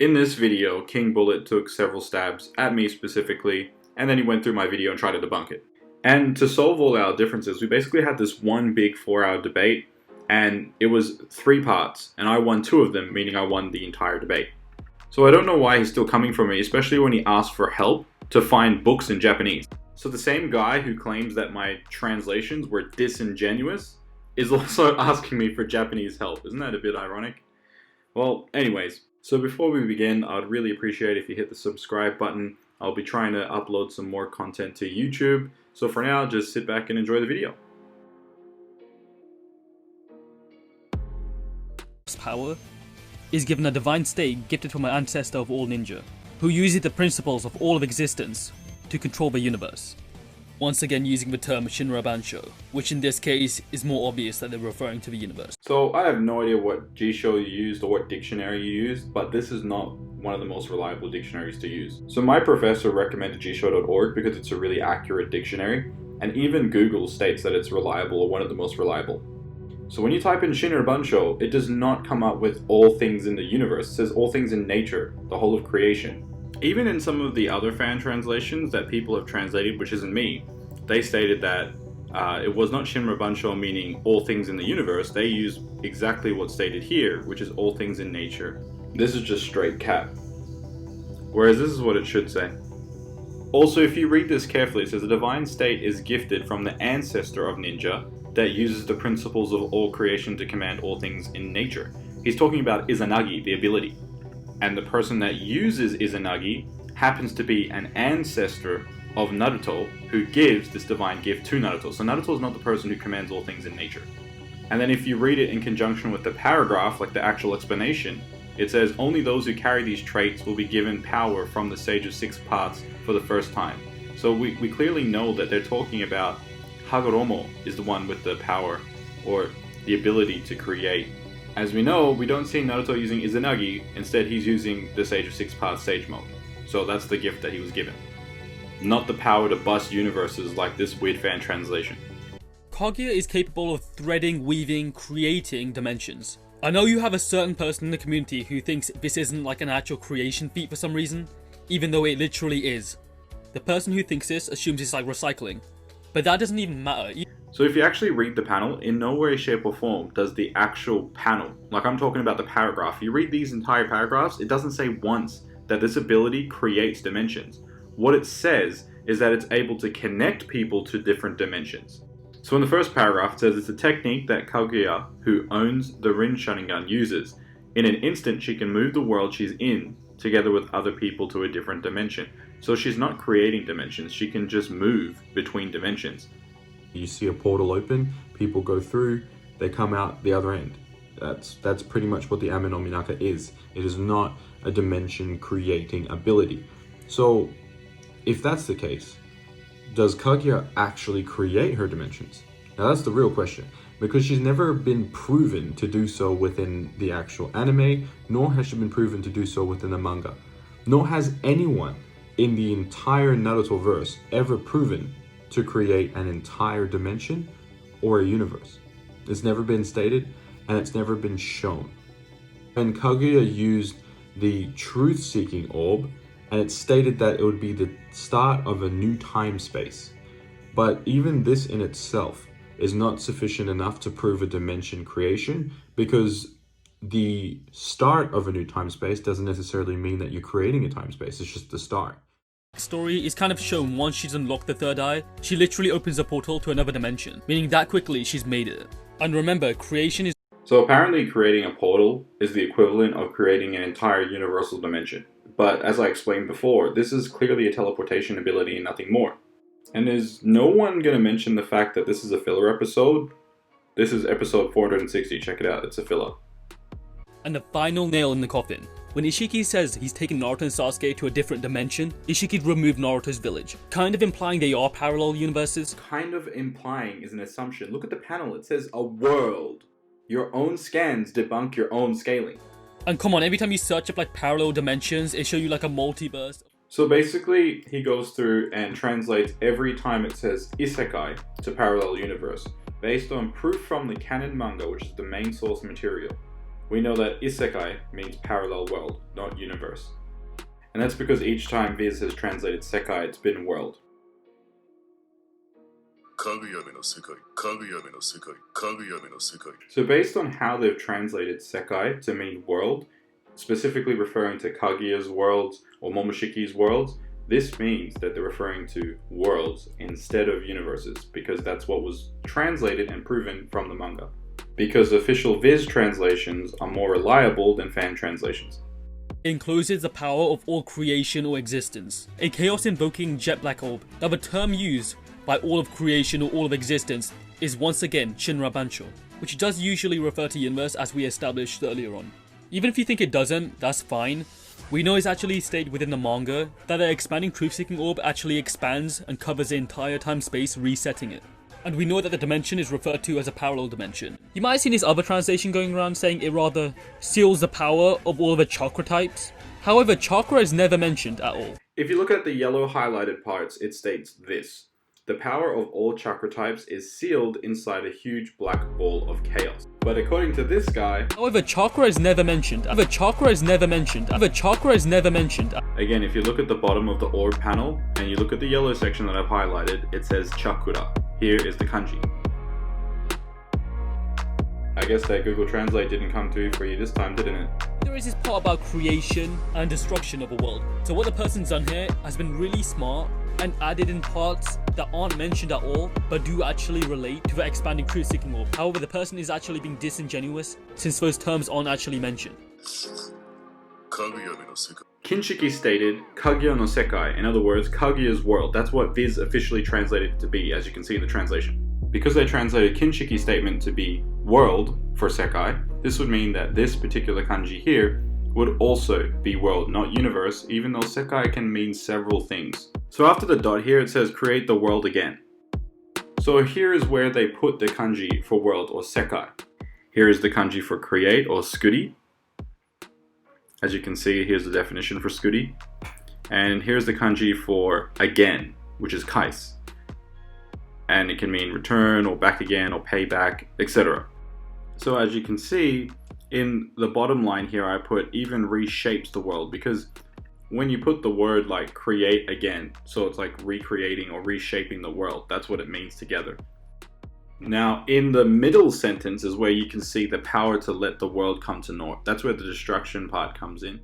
In this video, King Bullet took several stabs at me specifically, and then he went through my video and tried to debunk it. And to solve all our differences, we basically had this one big 4-hour debate, and it was 3 parts, and I won 2 of them, meaning I won the entire debate. So I don't know why he's still coming for me, especially when he asked for help to find books in Japanese. So the same guy who claims that my translations were disingenuous is also asking me for Japanese help. Isn't that a bit ironic? Well, anyways, so before we begin, I'd really appreciate if you hit the subscribe button. I'll be trying to upload some more content to YouTube. So for now, just sit back and enjoy the video. Power is given a divine state gifted from an ancestor of all ninja, who uses the principles of all of existence to control the universe. Once again using the term Shinra Bansho, which in this case is more obvious that they're referring to the universe. So I have no idea what Jisho you used or what dictionary you used, but this is not one of the most reliable dictionaries to use. So my professor recommended jisho.org because it's a really accurate dictionary, and even Google states that it's reliable or one of the most reliable. So when you type in Shinra Bansho, it does not come up with all things in the universe. It says all things in nature, the whole of creation. Even in some of the other fan translations that people have translated, which isn't me, they stated that it was not Shinra Bansho meaning all things in the universe. They used exactly what's stated here, which is all things in nature. This is just straight cap. Whereas this is what it should say. Also, if you read this carefully, it says a divine state is gifted from the ancestor of ninja that uses the principles of all creation to command all things in nature. He's talking about Izanagi, the ability. And the person that uses Izanagi happens to be an ancestor of Naruto, who gives this divine gift to Naruto. So Naruto is not the person who commands all things in nature. And then if you read it in conjunction with the paragraph, like the actual explanation, it says only those who carry these traits will be given power from the Sage of 6 Parts for the first time. So we clearly know that they're talking about Hagoromo is the one with the power, or the ability to create. As we know, we don't see Naruto using Izanagi, instead he's using the Sage of 6 Parts Sage Mode. So that's the gift that he was given. Not the power to bust universes like this weird fan translation. Kaguya is capable of threading, weaving, creating dimensions. I know you have a certain person in the community who thinks this isn't like an actual creation feat for some reason, even though it literally is. The person who thinks this assumes it's like recycling, but that doesn't even matter. So if you actually read the panel, in no way, shape or form does the actual panel, like I'm talking about the paragraph, you read these entire paragraphs, it doesn't say once that this ability creates dimensions. What it says is that it's able to connect people to different dimensions. So in the first paragraph it says it's a technique that Kaguya, who owns the Rin Sharingan, uses. In an instant she can move the world she's in together with other people to a different dimension. So she's not creating dimensions, she can just move between dimensions. You see a portal open, people go through, they come out the other end. That's pretty much what the Ame no Minaka is. It is not a dimension creating ability. So if that's the case, does Kaguya actually create her dimensions? Now that's the real question, because she's never been proven to do so within the actual anime, nor has she been proven to do so within the manga. Nor has anyone in the entire Naruto verse ever proven to create an entire dimension or a universe. It's never been stated, and it's never been shown. And Kaguya used the truth-seeking orb, and it stated that it would be the start of a new time space. But even this in itself is not sufficient enough to prove a dimension creation, because the start of a new time space doesn't necessarily mean that you're creating a time space, it's just the start. Story is kind of shown once she's unlocked the third eye. She literally opens a portal to another dimension, meaning that quickly she's made it. And remember, creation is... So apparently creating a portal is the equivalent of creating an entire universal dimension. But as I explained before, this is clearly a teleportation ability and nothing more. And is no one going to mention the fact that this is a filler episode? This is episode 460, check it out, it's a filler. And the final nail in the coffin. When Ishiki says he's taken Naruto and Sasuke to a different dimension, Ishiki'd removed Naruto's village, kind of implying they are parallel universes. Kind of implying is an assumption. Look at the panel, it says a world. Your own scans debunk your own scaling. And come on, every time you search up like parallel dimensions, it shows you like a multiverse. So basically, he goes through and translates every time it says isekai to parallel universe, based on proof from the canon manga, which is the main source material. we know that isekai means parallel world, not universe. And that's because each time Viz has translated sekai, it's been world. So based on how they've translated sekai to mean world, specifically referring to Kaguya's worlds or Momoshiki's worlds, this means that they're referring to worlds instead of universes, because that's what was translated and proven from the manga. Because official Viz translations are more reliable than fan translations. It encloses the power of all creation or existence, a chaos-invoking jet black orb. Now the term used by all of creation or all of existence is once again Shinra Bancho, which does usually refer to universe as we established earlier on. Even if you think it doesn't, that's fine. We know it's actually stated within the manga that the expanding truth-seeking orb actually expands and covers the entire time-space, resetting it. And we know that the dimension is referred to as a parallel dimension. You might have seen this other translation going around saying it rather seals the power of all of the chakra types. However, chakra is never mentioned at all. If you look at the yellow highlighted parts, it states this: the power of all chakra types is sealed inside a huge black ball of chaos. But according to this guy... However, chakra is never mentioned. However, chakra is never mentioned. However, chakra is never mentioned. Again, if you look at the bottom of the orb panel, and you look at the yellow section that I've highlighted, it says chakura. Here is the kanji. I guess that Google Translate didn't come through for you this time, didn't it? There is this part about creation and destruction of a world. So what the person's done here has been really smart and added in parts that aren't mentioned at all, but do actually relate to the expanding truth-seeking orb. However, the person is actually being disingenuous since those terms aren't actually mentioned. Kinshiki stated Kaguya no Sekai, in other words, Kaguya's world. That's what Viz officially translated it to be, as you can see in the translation. Because they translated Kinshiki's statement to be world for Sekai, this would mean that this particular kanji here would also be world, not universe, even though Sekai can mean several things. So after the dot here, it says create the world again. So here is where they put the kanji for world, or Sekai. Here is the kanji for create, or skuri. As you can see, here's the definition for skuri. And here's the kanji for again, which is kais. And it can mean return, or back again, or pay back, etc. So as you can see, in the bottom line here, I put even reshapes the world, because when you put the word like create again, so it's like recreating or reshaping the world, that's what it means together. Now, in the middle sentence is where you can see the power to let the world come to naught. That's where the destruction part comes in.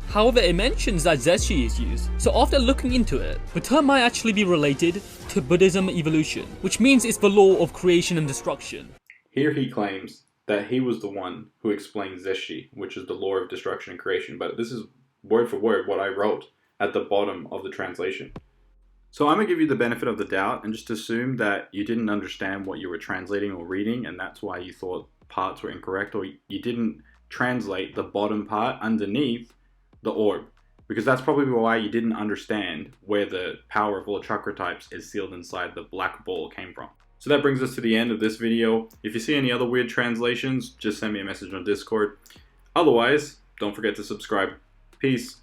However, it mentions that Zeshi is used, so after looking into it, the term might actually be related to Buddhism evolution, which means it's the law of creation and destruction. Here he claims that he was the one who explained Zeshi, which is the law of destruction and creation, but this is word for word what I wrote at the bottom of the translation. So I'm going to give you the benefit of the doubt and just assume that you didn't understand what you were translating or reading, and that's why you thought parts were incorrect, or you didn't translate the bottom part underneath the orb, because that's probably why you didn't understand where the power of all chakra types is sealed inside the black ball came from. So that brings us to the end of this video. If you see any other weird translations, just send me a message on Discord. Otherwise, don't forget to subscribe. Peace.